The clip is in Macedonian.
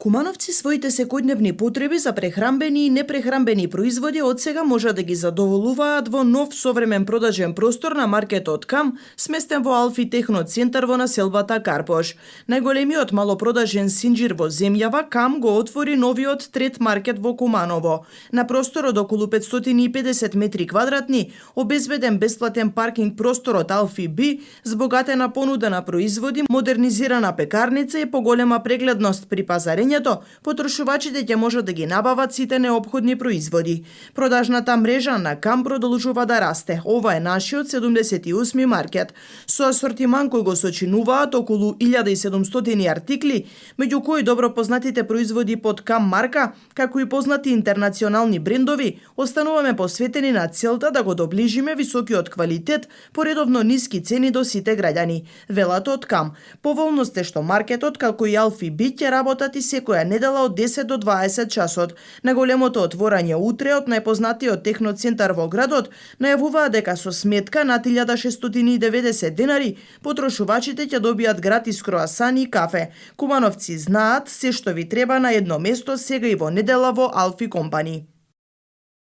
Кумановци своите секојдневни потреби за прехрамбени и непрехрамбени производи од сега може да ги задоволуваат во нов современ продажен простор на маркетот КАМ, сместен во Алфи Техно центар во населбата Карпош. Најголемиот малопродажен синџир во земјава, КАМ го отвори новиот трет маркет во Куманово. На просторот околу 550 метри квадратни, обезбеден бесплатен паркинг просторот Алфи Би, збогатена понуда на производи, модернизирана пекарница и поголема прегледност при пазарењето, потрошувачите ќе можат да ги набават сите неопходни производи. Продажната мрежа на КАМ продолжува да расте. Ова е нашиот 78 маркет. Со асортиман кој го сочинуваат околу 1700 артикли, меѓу кои добро познатите производи под КАМ марка, како и познати интернационални брендови, остануваме посветени на целта да го доближиме високиот квалитет по редовно ниски цени до сите граѓани. Велат од КАМ. Поволност е што маркетот, како и Алфи Би, ќе работат и секоја недела од 10 до 20 часот. На големото отворање утре од најпознатиот техноцентар во градот најавуваа дека со сметка над 1690 денари потрошувачите ќе добијат гратис круасани и кафе. Кумановци знаат се што ви треба на едно место сега и во недела во Алфи Компани.